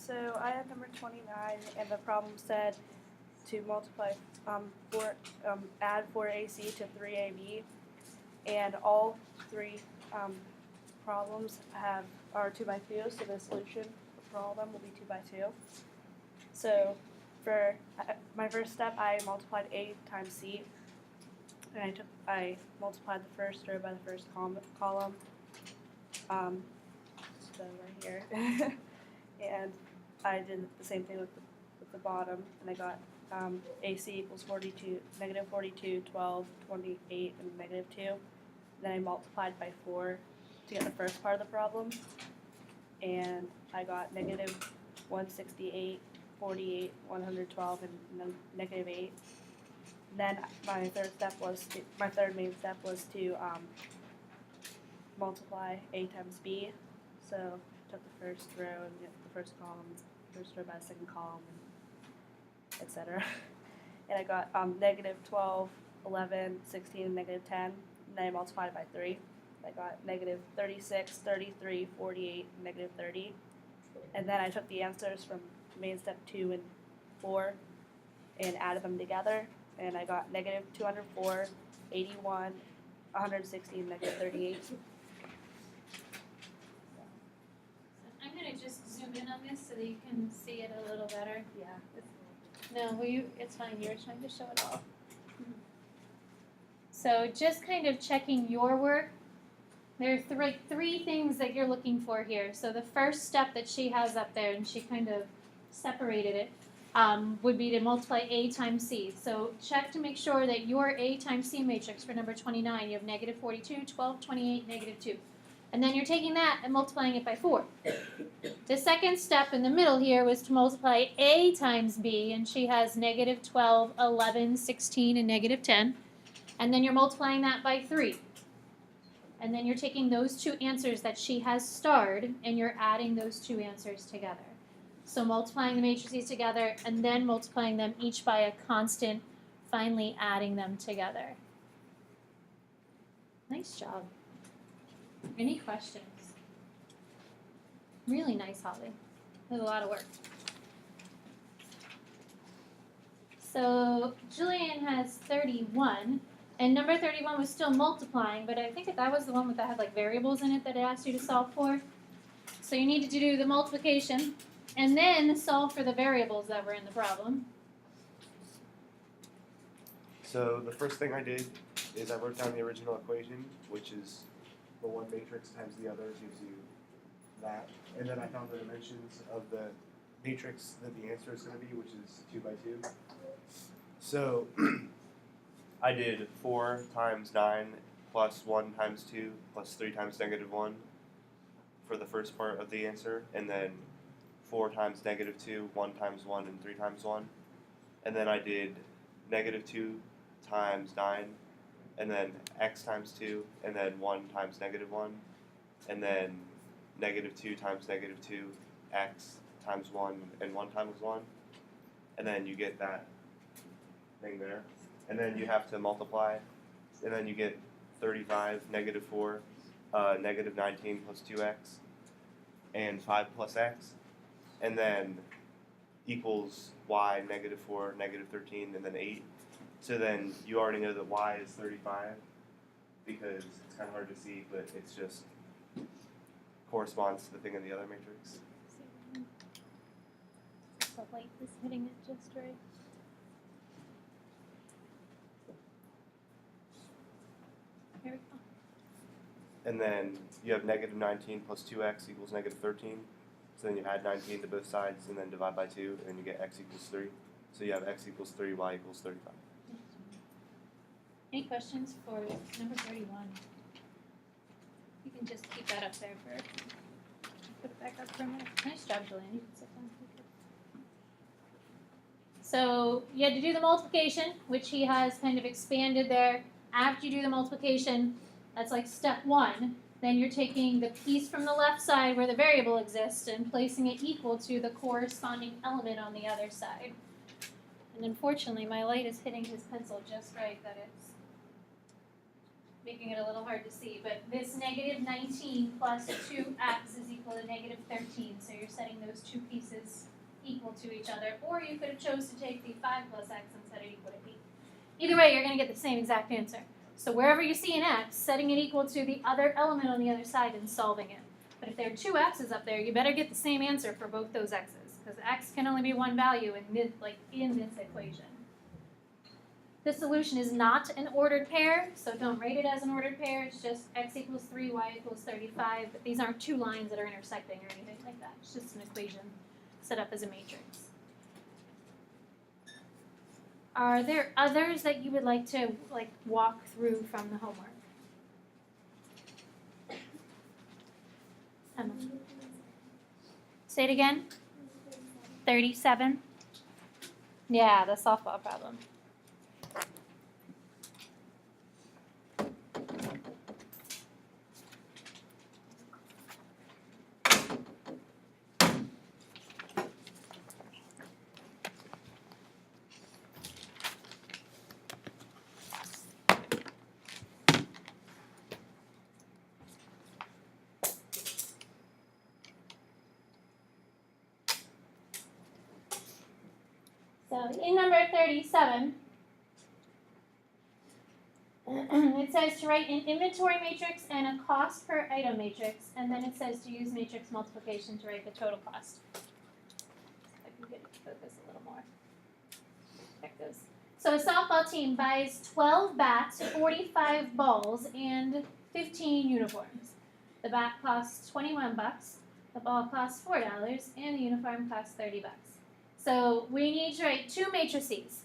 So I have number 29, and the problem said to multiply add 4AC to 3AB, and all three problems are 2 by 2. So the solution for all of them will be 2 by 2. So for my first step, I multiplied A times C, and I multiplied the first row by the first column. So right here, and I did the same thing with the bottom, and I got AC equals 42, negative 42, 12, 28, and negative 2. And then I multiplied by 4 to get the first part of the problem, and I got negative 168, 48, 112, and negative 8. Then my third main step was to multiply A times B. So I took the first row and the first column, first row by the second column, etc. And I got negative 12, 11, 16, and negative 10. And then I multiplied by 3. I got negative 36, 33, 48, and negative 30. And then I took the answers from main step 2 and 4 and added them together. And I got negative 204, 81, 160, and negative 38. I'm going to just zoom in on this so that you can see it a little better. Yeah. No, it's fine. You're trying to show it all. So just kind of checking your work. There are three things that you're looking for here. So the first step that she has up there, and she kind of separated it, would be to multiply A times C. So check to make sure that your A times C matrix for number 29, you have negative 42, 12, 28, negative 2. And then you're taking that and multiplying it by 4. The second step in the middle here was to multiply A times B, and she has negative 12, 11, 16, and negative 10. And then you're multiplying that by 3. And then you're taking those two answers that she has starred, and you're adding those two answers together. So multiplying the matrices together, and then multiplying them each by a constant, finally adding them together. Nice job. Any questions? Really nice, Holly. That was a lot of work. So Julian has 31, and number 31 was still multiplying, but I think that was the one that had like variables in it that it asked you to solve for. So you needed to do the multiplication, and then solve for the variables that were in the problem. So the first thing I did is I wrote down the original equation, which is the one matrix times the other gives you that. And then I found the dimensions of the matrix that the answer is going to be, which is 2 by 2. So I did 4 times 9 plus 1 times 2 plus 3 times negative 1 for the first part of the answer, and then 4 times negative 2, 1 times 1, and 3 times 1. And then I did negative 2 times 9, and then x times 2, and then 1 times negative 1, and then negative 2 times negative 2, x times 1, and 1 times 1. And then you get that thing there. And then you have to multiply, and then you get 35, negative 4, negative 19 plus 2x, and 5 plus x. And then equals y, negative 4, negative 13, and then 8. So then you already know that y is 35 because it's kind of hard to see, but it's just corresponds to the thing in the other matrix. The light is hitting it just right. Here we go. And then you have negative 19 plus 2x equals negative 13. So then you add 19 to both sides and then divide by 2, and you get x equals 3. So you have x equals 3, y equals 35. Any questions for number 31? You can just keep that up there for, put it back up for a minute. Nice job, Julian. You can sit down. So you had to do the multiplication, which he has kind of expanded there. After you do the multiplication, that's like step 1. Then you're taking the piece from the left side where the variable exists and placing it equal to the corresponding element on the other side. And unfortunately, my light is hitting his pencil just right that it's making it a little hard to see, but this negative 19 plus 2x is equal to negative 13. So you're setting those two pieces equal to each other. Or you could have chose to take the 5 plus x and set it equal to 8. Either way, you're going to get the same exact answer. So wherever you see an x, setting it equal to the other element on the other side and solving it. But if there are two x's up there, you better get the same answer for both those x's, because x can only be one value in this equation. The solution is not an ordered pair, so don't rate it as an ordered pair. It's just x equals 3, y equals 35. But these aren't two lines that are intersecting or anything like that. It's just an equation set up as a matrix. Are there others that you would like to walk through from the homework? Emma. Say it again. 37. Yeah, the softball problem. So in number 37, it says to write an inventory matrix and a cost per item matrix, and then it says to use matrix multiplication to write the total cost. I can get it to focus a little more. There it goes. So a softball team buys 12 bats, 45 balls, and 15 uniforms. The bat costs 21 bucks, the ball costs $4, and the uniform costs 30 bucks. So we need to write two matrices.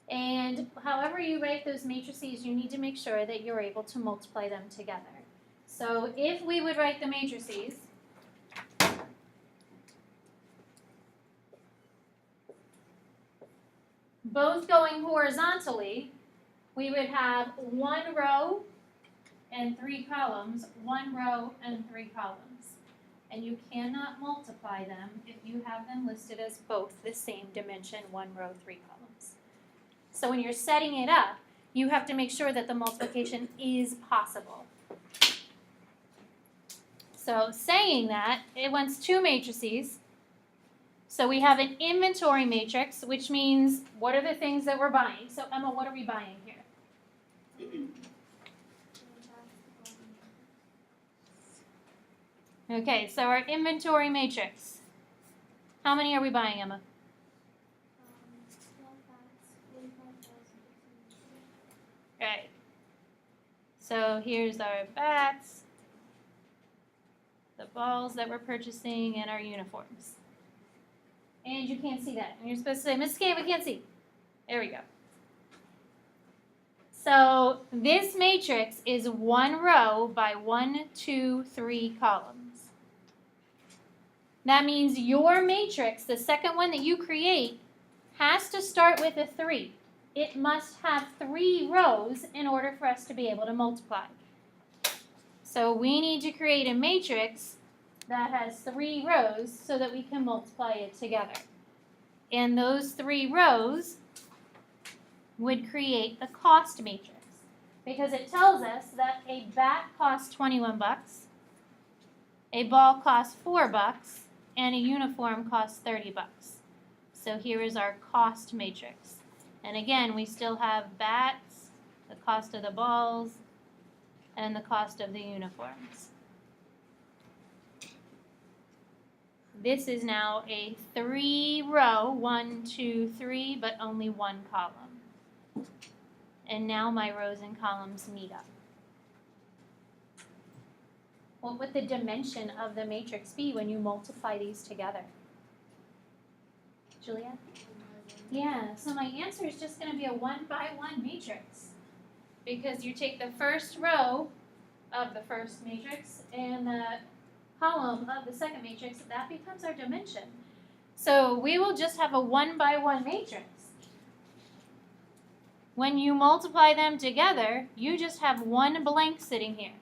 And however you write those matrices, you need to make sure that you're able to multiply them together. So if we would write the matrices, both going horizontally, we would have 1 row and 3 columns, 1 row and 3 columns. And you cannot multiply them if you have them listed as both the same dimension, 1 row, 3 columns. So when you're setting it up, you have to make sure that the multiplication is possible. So saying that, it wants two matrices. So we have an inventory matrix, which means what are the things that we're buying? So Emma, what are we buying here? Okay, so our inventory matrix. How many are we buying, Emma? 12 bats, 45 balls, and 15 Right. So here's our bats, the balls that we're purchasing, and our uniforms. And you can't see that. And you're supposed to say, Miss Kay, we can't see. There we go. So this matrix is 1 row by 1, 2, 3 columns. That means your matrix, the second one that you create, has to start with a 3. It must have 3 rows in order for us to be able to multiply. So we need to create a matrix that has 3 rows so that we can multiply it together. And those 3 rows would create the cost matrix, because it tells us that a bat costs 21 bucks, a ball costs 4 bucks, and a uniform costs 30 bucks. So here is our cost matrix. And again, we still have bats, the cost of the balls, and the cost of the uniforms. This is now a 3-row, 1, 2, 3, but only 1 column. And now my rows and columns meet up. What would the dimension of the matrix be when you multiply these together? Julia? Yeah, so my answer is just going to be a 1 by 1 matrix. Because you take the first row of the first matrix and the column of the second matrix, that becomes our dimension. So we will just have a 1 by 1 matrix. When you multiply them together, you just have 1 blank sitting here.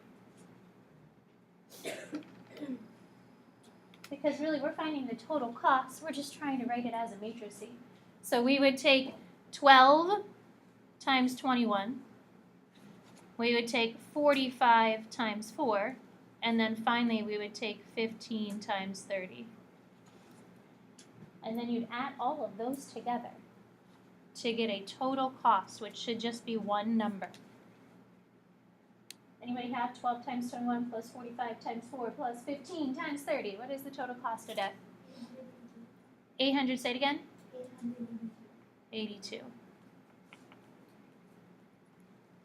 Because really we're finding the total cost, we're just trying to write it as a matrix. So we would take 12 times 21 we would take 45 times 4, and then finally we would take 15 times 30. And then you'd add all of those together to get a total cost, which should just be one number. Anybody have 12 times 21 plus 45 times 4 plus 15 times 30? What is the total cost of debt? 800, say it again. 82.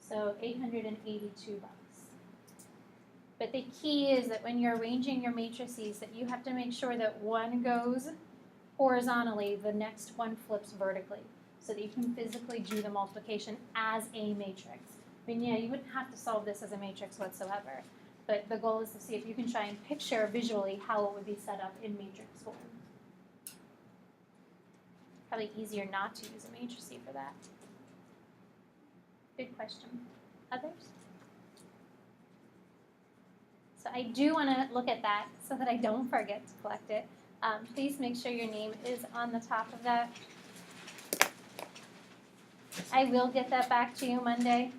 So 882 bucks. But the key is that when you're arranging your matrices, that you have to make sure that one goes horizontally, the next one flips vertically, so that you can physically do the multiplication as a matrix. I mean, yeah, you wouldn't have to solve this as a matrix whatsoever, but the goal is to see if you can try and picture visually how it would be set up in matrix form. Probably easier not to use a matrice for that. Good question. Others? So I do want to look at that so that I don't forget to collect it. Please make sure your name is on the top of that. I will get that back to you Monday.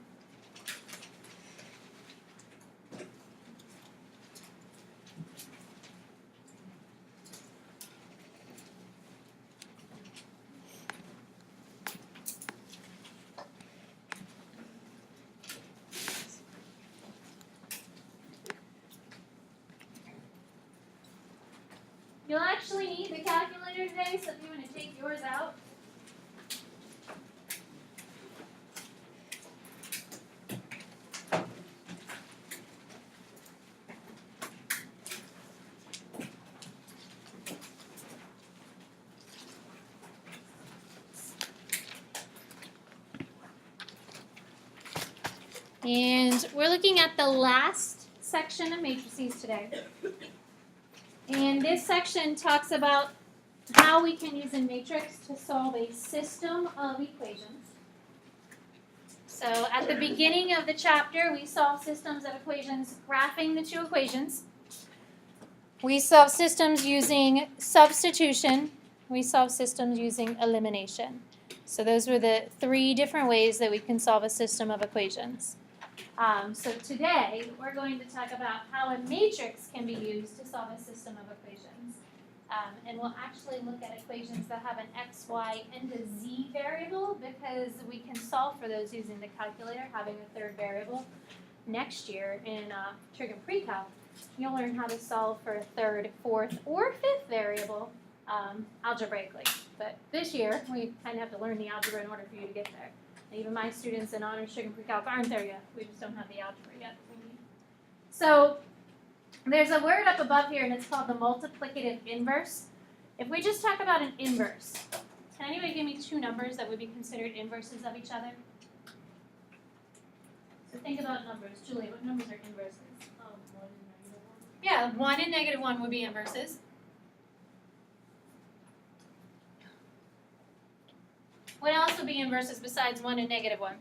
You'll actually need the calculator today, so if you want to take yours out. And we're looking at the last section of matrices today. And this section talks about how we can use a matrix to solve a system of equations. So at the beginning of the chapter, we solved systems of equations graphing the two equations. We solved systems using substitution. We solved systems using elimination. So those were the three different ways that we can solve a system of equations. So today, we're going to talk about how a matrix can be used to solve a system of equations. And we'll actually look at equations that have an x, y, and a z variable because we can solve for those using the calculator, having a third variable. Next year in Trig and Pre-Calc, you'll learn how to solve for a third, fourth, or fifth variable algebraically. But this year, we kind of have to learn the algebra in order for you to get there. Even my students in honors Trig and Pre-Calc aren't there yet. We just don't have the algebra yet that we need. So there's a word up above here, and it's called the multiplicative inverse. If we just talk about an inverse, can anybody give me two numbers that would be considered inverses of each other? So think about numbers. Julie, what numbers are inverses? 1 and -1. Yeah, 1 and -1 would be inverses. What else would be inverses besides 1 and -1?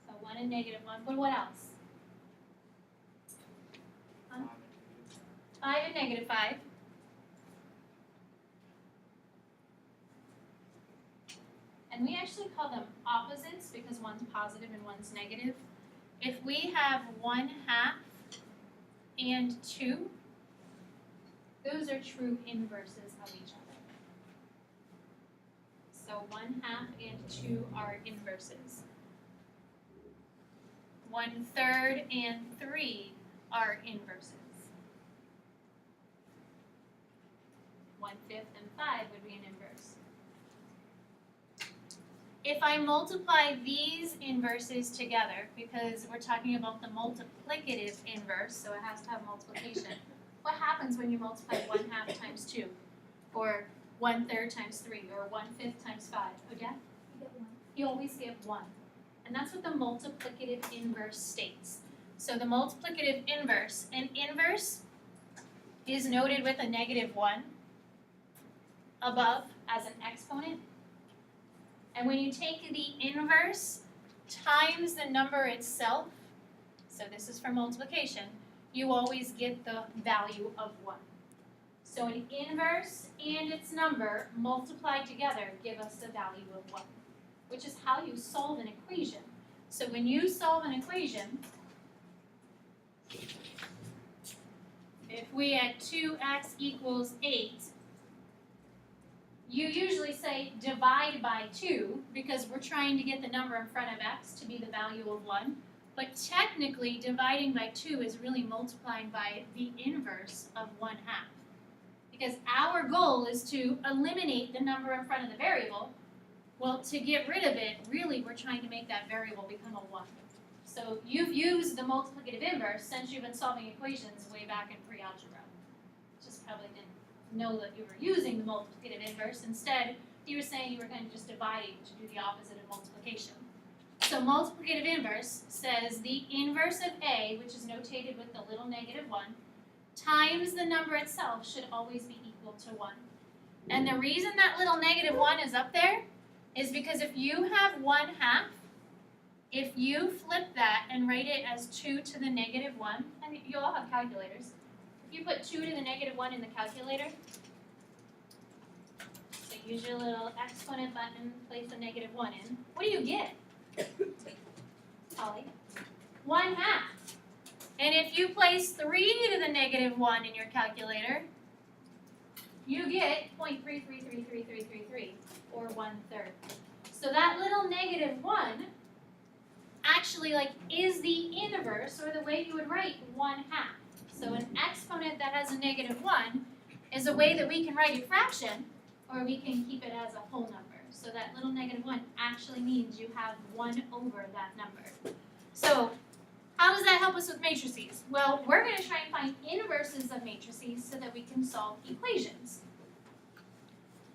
So 1 and -1, but what else? 5 and -5. And we actually call them opposites because one's positive and one's negative. If we have 1/2 and 2, those are true inverses of each other. So 1/2 and 2 are inverses. 1/3 and 3 are inverses. 1/5 and 5 would be an inverse. If I multiply these inverses together, because we're talking about the multiplicative inverse, so it has to have multiplication, what happens when you multiply 1/2 times 2? Or 1/3 times 3? Or 1/5 times 5? Again? You get 1. You always get 1. And that's what the multiplicative inverse states. So the multiplicative inverse, an inverse is noted with a -1 above as an exponent. And when you take the inverse times the number itself, so this is for multiplication, you always get the value of 1. So an inverse and its number multiplied together give us the value of 1, which is how you solve an equation. So when you solve an equation, if we had 2x equals 8, you usually say divide by 2 because we're trying to get the number in front of x to be the value of 1. But technically, dividing by 2 is really multiplying by the inverse of 1/2. Because our goal is to eliminate the number in front of the variable. Well, to get rid of it, really we're trying to make that variable become a 1. So you've used the multiplicative inverse since you've been solving equations way back in pre-algebra. Just probably didn't know that you were using the multiplicative inverse. Instead, you were saying you were kind of just dividing to do the opposite of multiplication. So multiplicative inverse says the inverse of a, which is notated with the little -1, times the number itself should always be equal to 1. And the reason that little -1 is up there is because if you have 1/2, if you flip that and write it as 2 to the -1, and you all have calculators, if you put 2 to the -1 in the calculator, so use your little exponent button, place the -1 in, what do you get? Holly? 1/2. And if you place 3 to the -1 in your calculator, you get 0.333333, or 1/3. So that little -1 actually is the inverse, or the way you would write 1/2. So an exponent that has a -1 is a way that we can write a fraction, or we can keep it as a whole number. So that little -1 actually means you have 1 over that number. So how does that help us with matrices? Well, we're going to try and find inverses of matrices so that we can solve equations.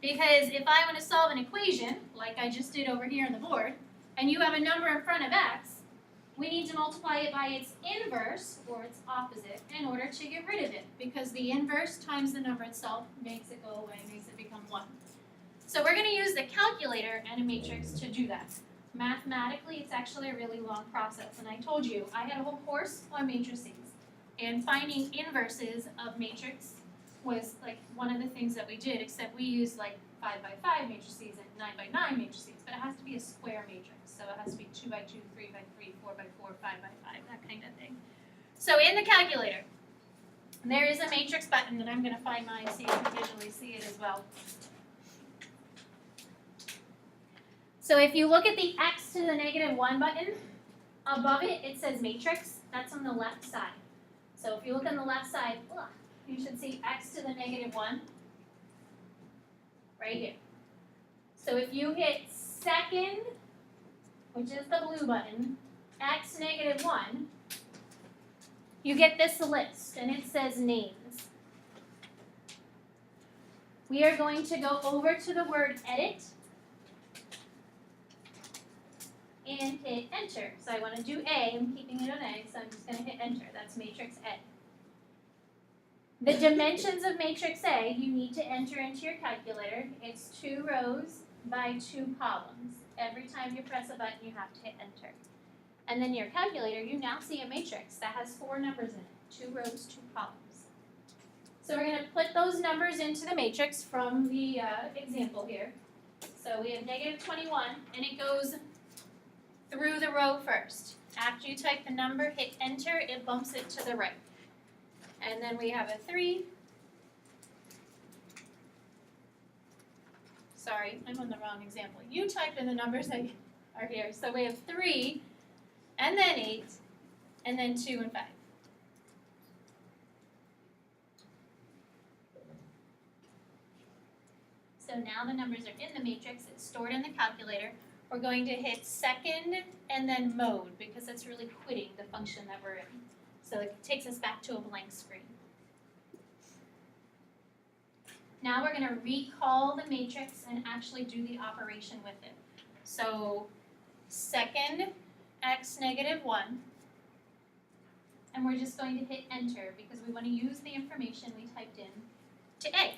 Because if I want to solve an equation, like I just did over here on the board, and you have a number in front of x, we need to multiply it by its inverse, or its opposite, in order to get rid of it. Because the inverse times the number itself makes it go away, makes it become 1. So we're going to use the calculator and a matrix to do that. Mathematically, it's actually a really long process, and I told you I had a whole course on matrices, and finding inverses of matrix was one of the things that we did, except we used 5x5 matrices and 9x9 matrices, but it has to be a square matrix, so it has to be 2x2, 3x3, 4x4, 5x5, that kind of thing. So in the calculator, there is a matrix button, and I'm going to find mine so you can visually see it as well. So if you look at the x to the -1 button, above it, it says matrix. That's on the left side. So if you look on the left side, you should see x to the -1 right here. So if you hit second, which is the blue button, x -1, you get this list, and it says names. We are going to go over to the word edit and hit enter. So I want to do A, I'm keeping it on A, so I'm just going to hit enter. That's matrix A. The dimensions of matrix A, you need to enter into your calculator. It's 2 rows by 2 columns. Every time you press a button, you have to hit enter. And then your calculator, you now see a matrix that has 4 numbers in it. 2 rows, 2 columns. So we're going to put those numbers into the matrix from the example here. So we have -21, and it goes through the row first. After you type the number, hit enter, it bumps it to the right. And then we have a 3. Sorry, I'm on the wrong example. You type in the numbers that are here. So we have 3, and then 8, and then 2 and 5. So now the numbers are in the matrix, it's stored in the calculator. We're going to hit second and then mode because that's really quitting the function that we're in. So it takes us back to a blank screen. Now we're going to recall the matrix and actually do the operation with it. So second x -1, and we're just going to hit enter because we want to use the information we typed in to A.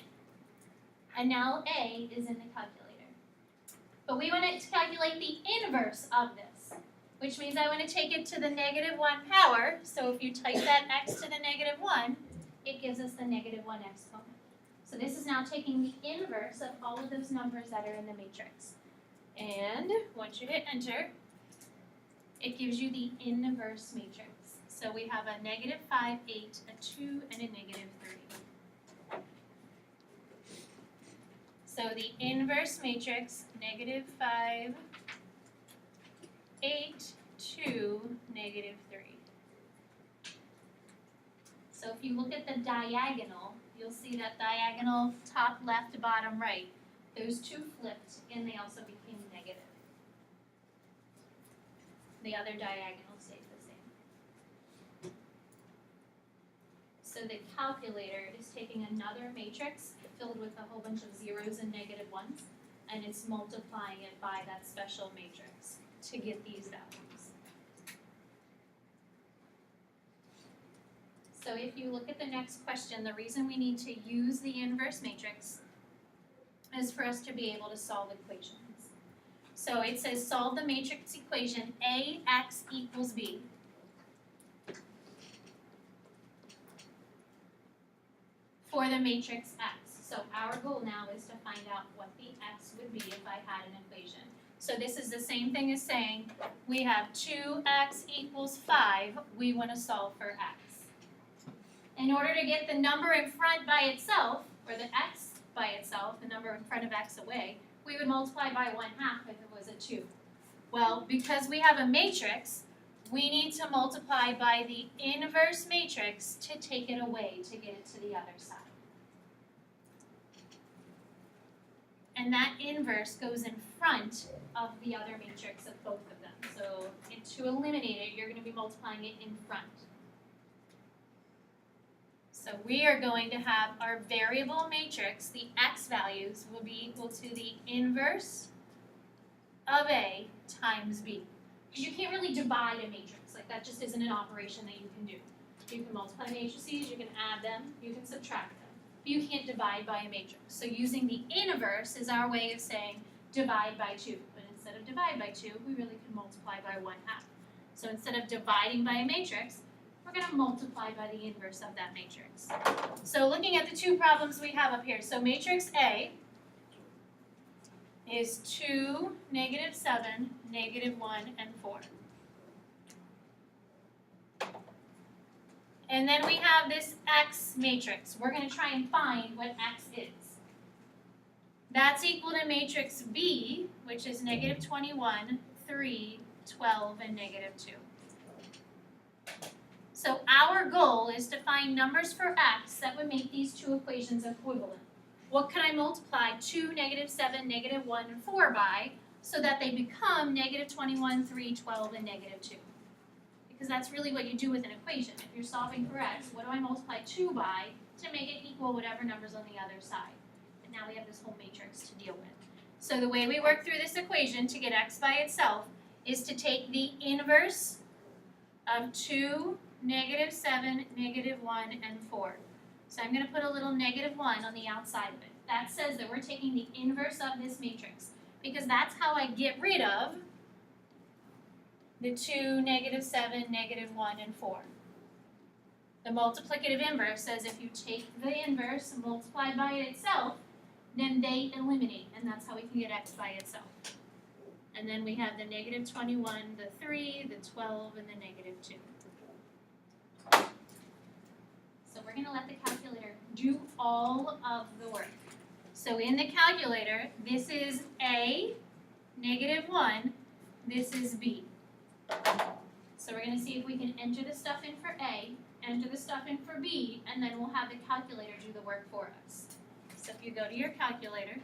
And now A is in the calculator. But we want it to calculate the inverse of this, which means I want to take it to the -1 power. So if you type that x to the -1, it gives us the -1 exponent. So this is now taking the inverse of all of those numbers that are in the matrix. And once you hit enter, it gives you the inverse matrix. So we have a -5, 8, a 2, and a -3. So the inverse matrix, -5, 8, 2, -3. So if you look at the diagonal, you'll see that diagonal top left, bottom right. Those two flipped and they also became negative. The other diagonal stayed the same. So the calculator is taking another matrix filled with a whole bunch of zeros and -1s, and it's multiplying it by that special matrix to get these values. So if you look at the next question, the reason we need to use the inverse matrix is for us to be able to solve equations. So it says solve the matrix equation AX equals B. For the matrix X. So our goal now is to find out what the X would be if I had an equation. So this is the same thing as saying we have 2x equals 5, we want to solve for x. In order to get the number in front by itself, or the x by itself, the number in front of x away, we would multiply by 1/2 if it was a 2. Well, because we have a matrix, we need to multiply by the inverse matrix to take it away to get it to the other side. And that inverse goes in front of the other matrix of both of them. So to eliminate it, you're going to be multiplying it in front. So we are going to have our variable matrix, the x values, will be equal to the inverse of A times B. Because you can't really divide a matrix. Like that just isn't an operation that you can do. You can multiply matrices, you can add them, you can subtract them. But you can't divide by a matrix. So using the inverse is our way of saying divide by 2. But instead of divide by 2, we really can multiply by 1/2. So instead of dividing by a matrix, we're going to multiply by the inverse of that matrix. So looking at the two problems we have up here. So matrix A is 2, -7, -1, and 4. And then we have this x matrix. We're going to try and find what x is. That's equal to matrix B, which is -21, 3, 12, and -2. So our goal is to find numbers for x that would make these two equations equivalent. What can I multiply 2, -7, -1, and 4 by so that they become -21, 3, 12, and -2? Because that's really what you do with an equation. If you're solving for x, what do I multiply 2 by to make it equal whatever number's on the other side? And now we have this whole matrix to deal with. So the way we work through this equation to get x by itself is to take the inverse of 2, -7, -1, and 4. So I'm going to put a little -1 on the outside of it. That says that we're taking the inverse of this matrix because that's how I get rid of the 2, -7, -1, and 4. The multiplicative inverse says if you take the inverse and multiply by it itself, then they eliminate, and that's how we can get x by itself. And then we have the -21, the 3, the 12, and the -2. So we're going to let the calculator do all of the work. So in the calculator, this is A, -1, this is B. So we're going to see if we can enter the stuff in for A, enter the stuff in for B, and then we'll have the calculator do the work for us. So if you go to your calculator,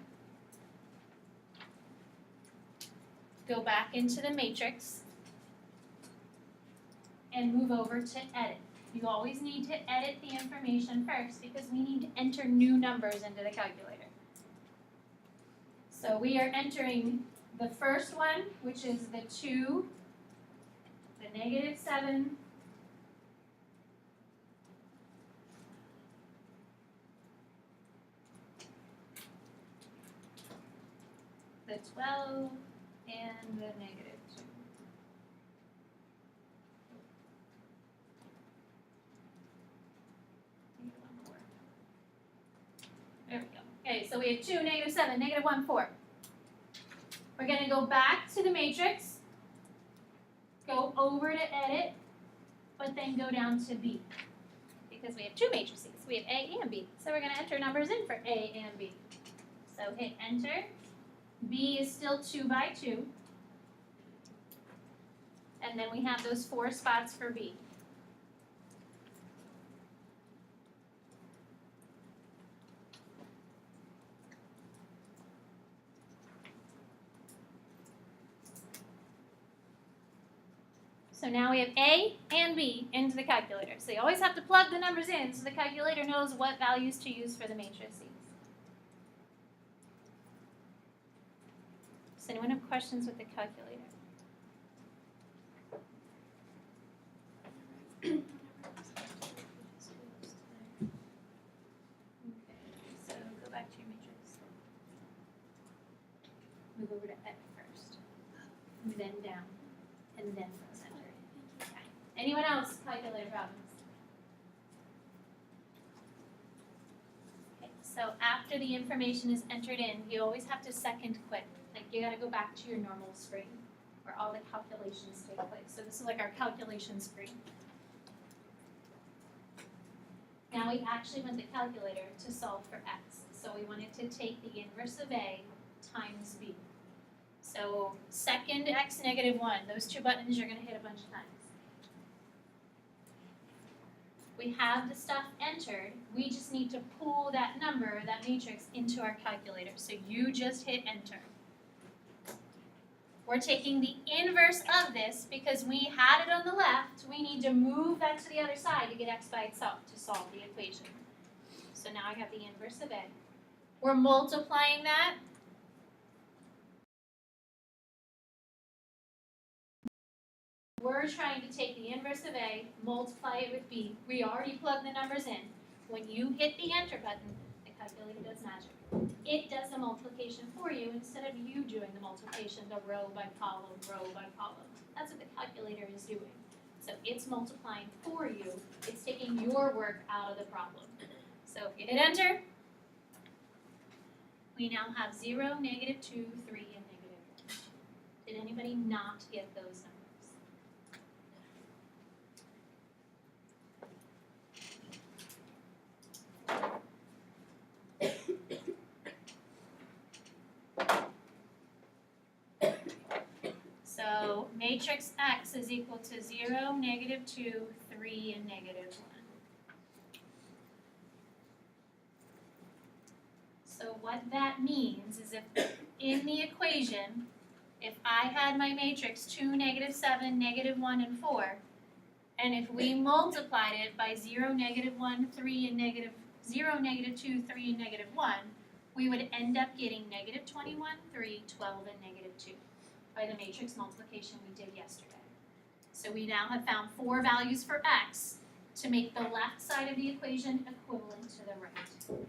go back into the matrix, and move over to edit. You always need to edit the information first because we need to enter new numbers into the calculator. So we are entering the first one, which is the 2, the -7, the 12, and the -2. So we have 2, -7, -1, 4. We're going to go back to the matrix, go over to edit, but then go down to B. Because we have 2 matrices. We have A and B. So we're going to enter numbers in for A and B. So hit enter. B is still 2 by 2. And then we have those 4 spots for B. So now we have A and B into the calculator. So you always have to plug the numbers in so the calculator knows what values to use for the matrices. Does anyone have questions with the calculator? Okay, so go back to your matrix. Move over to edit first, and then down, and then press enter. Okay. Anyone else calculator problems? Okay, so after the information is entered in, you always have to second quit. Like you gotta go back to your normal screen where all the calculations take place. So this is like our calculation screen. Now we actually want the calculator to solve for x. So we wanted to take the inverse of a times b. So second x -1, those 2 buttons you're going to hit a bunch of times. We have the stuff entered. We just need to pull that number, that matrix, into our calculator. So you just hit enter. We're taking the inverse of this because we had it on the left. We need to move that to the other side to get x by itself to solve the equation. So now I have the inverse of a. We're multiplying that. We're trying to take the inverse of a, multiply it with b. We already plugged the numbers in. When you hit the enter button, the calculator does magic. It does the multiplication for you instead of you doing the multiplication, the row by column, row by column. That's what the calculator is doing. So it's multiplying for you. It's taking your work out of the problem. So if you hit enter, we now have 0, -2, 3, and -1. Did anybody not get those numbers? So matrix X is equal to 0, -2, 3, and -1. So what that means is if in the equation, if I had my matrix 2, -7, -1, and 4, and if we multiplied it by 0, -1, 3, and 0, -2, 3, and -1, we would end up getting -21, 3, 12, and -2 by the matrix multiplication we did yesterday. So we now have found 4 values for x to make the left side of the equation equivalent to the right.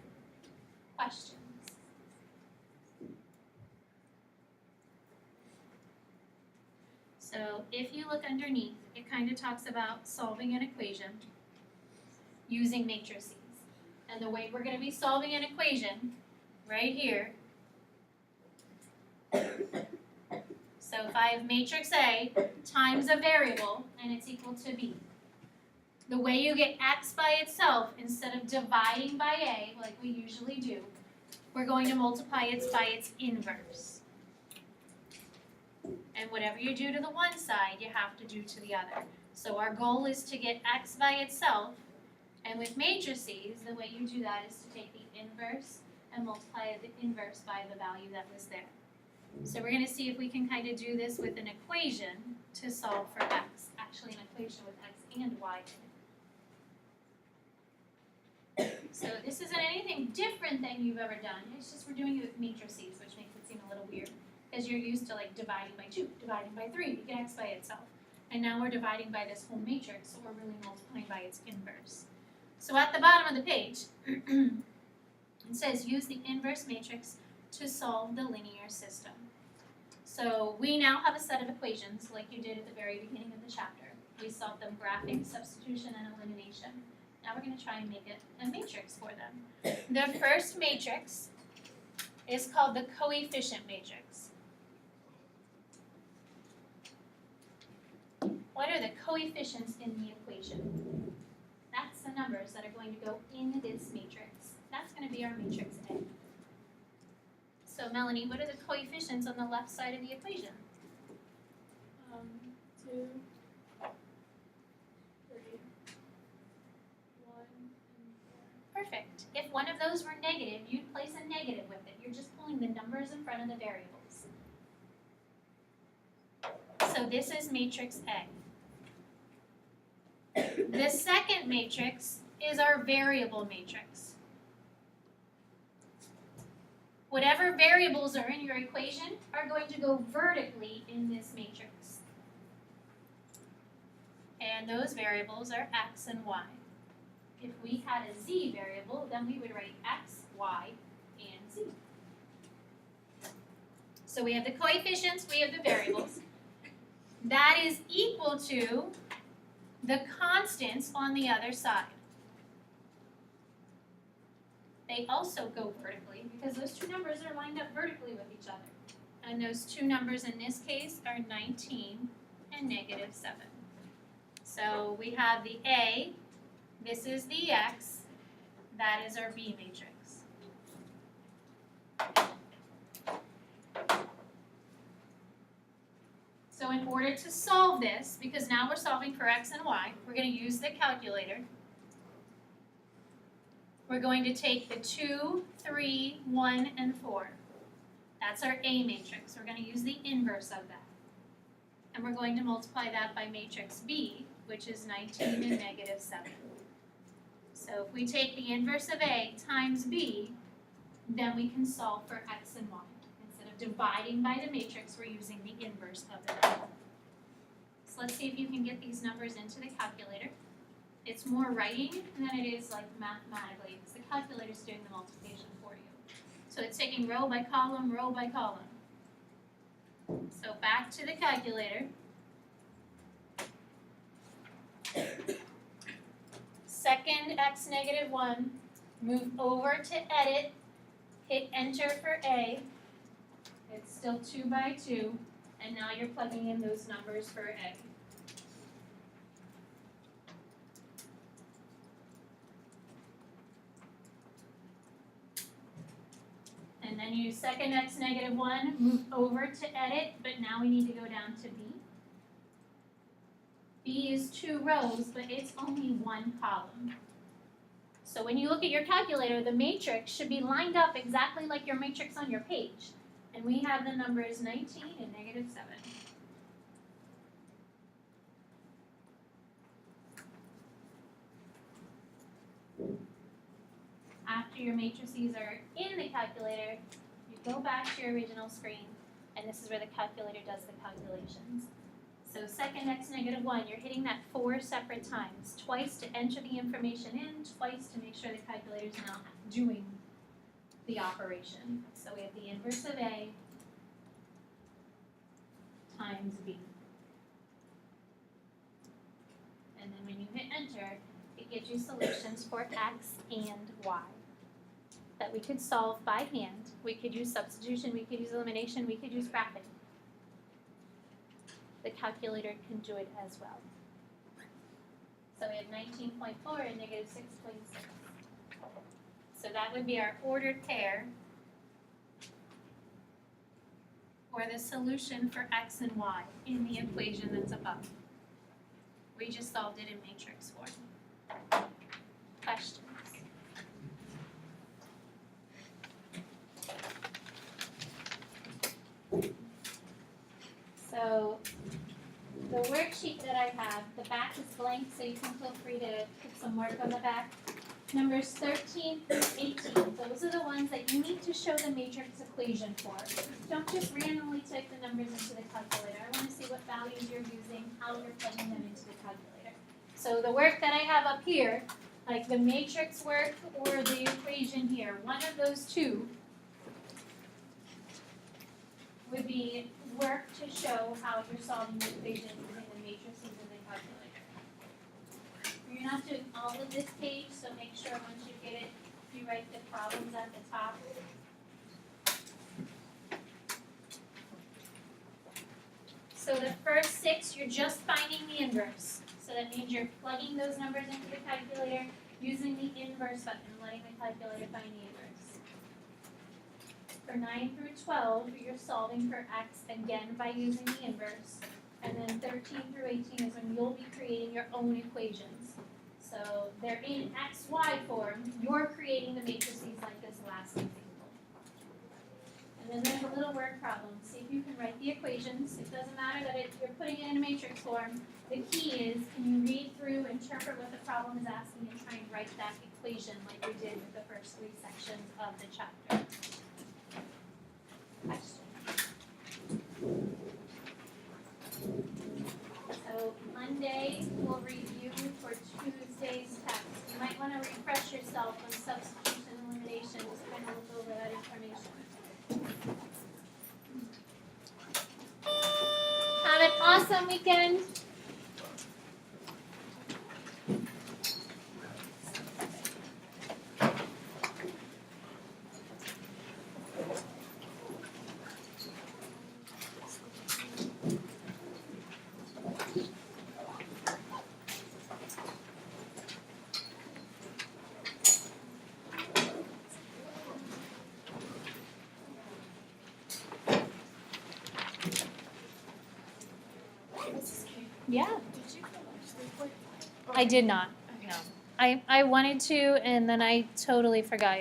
Questions? So if you look underneath, it kind of talks about solving an equation using matrices. And the way we're going to be solving an equation, right here. So if I have matrix A times a variable and it's equal to B, the way you get x by itself, instead of dividing by A like we usually do, we're going to multiply it by its inverse. And whatever you do to the one side, you have to do to the other. So our goal is to get x by itself, and with matrices, the way you do that is to take the inverse and multiply the inverse by the value that was there. So we're going to see if we can kind of do this with an equation to solve for x. Actually, an equation with x and y in it. So this isn't anything different than you've ever done. It's just we're doing it with matrices, which makes it seem a little weird. Because you're used to like dividing by 2, dividing by 3 to get x by itself. And now we're dividing by this whole matrix, so we're really multiplying by its inverse. So at the bottom of the page, it says use the inverse matrix to solve the linear system. So we now have a set of equations like you did at the very beginning of the chapter. We solved them graphing, substitution, and elimination. Now we're going to try and make it a matrix for them. The first matrix is called the coefficient matrix. What are the coefficients in the equation? That's the numbers that are going to go in this matrix. That's going to be our matrix A. So Melanie, what are the coefficients on the left side of the equation? 2, 3, 1, and 4. Perfect. If one of those were negative, you'd place a negative with it. You're just pulling the numbers in front of the variables. So this is matrix A. The second matrix is our variable matrix. Whatever variables are in your equation are going to go vertically in this matrix. And those variables are x and y. If we had a z variable, then we would write x, y, and z. So we have the coefficients, we have the variables. That is equal to the constants on the other side. They also go vertically because those two numbers are lined up vertically with each other. And those two numbers in this case are 19 and negative 7. So we have the A, this is the X, that is our B matrix. So in order to solve this, because now we're solving for X and Y, we're going to use the calculator. We're going to take the 2, 3, 1, and 4. That's our A matrix. We're going to use the inverse of that. And we're going to multiply that by matrix B, which is 19 and negative 7. So if we take the inverse of A times B, then we can solve for X and Y. Instead of dividing by the matrix, we're using the inverse of it. So let's see if you can get these numbers into the calculator. It's more writing than it is like mathematically, because the calculator is doing the multiplication for you. So it's taking row by column, row by column. So back to the calculator. Second x negative 1, move over to edit, hit enter for A. It's still 2 by 2, and now you're plugging in those numbers for A. And then you second x negative 1, move over to edit, but now we need to go down to B. B is 2 rows, but it's only 1 column. So when you look at your calculator, the matrix should be lined up exactly like your matrix on your page. And we have the numbers 19 and negative 7. After your matrices are in the calculator, you go back to your original screen, and this is where the calculator does the calculations. So second x negative 1, you're hitting that 4 separate times, twice to enter the information in, twice to make sure the calculator is now doing the operation. So we have the inverse of A times B. And then when you hit enter, it gives you solutions for x and y that we could solve by hand. We could use substitution, we could use elimination, we could use graphing. The calculator can do it as well. So we have 19.4 and negative 6.6. So that would be our ordered pair, or the solution for x and y in the equation that's above. We just solved it in matrix form. Questions? So the worksheet that I have, the back is blank, so you can feel free to put some work on the back. Numbers 13 through 18, those are the ones that you need to show the matrix equation for. Don't just randomly type the numbers into the calculator. I want to see what values you're using, how you're plugging them into the calculator. So the work that I have up here, like the matrix work or the equation here, one of those two would be work to show how you're solving the equation using the matrices in the calculator. You're not doing all of this page, so make sure once you get it, you write the problems at the top. So the first 6, you're just finding the inverse. So that means you're plugging those numbers into the calculator, using the inverse button, and letting the calculator find the inverse. For 9 through 12, you're solving for x again by using the inverse. And then 13 through 18 is when you'll be creating your own equations. So they're in XY form, you're creating the matrices like this last example. And then there's a little word problem. See if you can write the equations. It doesn't matter that you're putting it in a matrix form. The key is, can you read through, interpret what the problem is asking, and try and write that equation like we did with the first 3 sections of the chapter. Question. So Monday we'll review for Tuesday's text. You might want to refresh yourself on substitution and elimination, just kind of look over that information. Have an awesome weekend. Yeah. Did you finish the report? I did not. No. I wanted to, and then I totally forgot.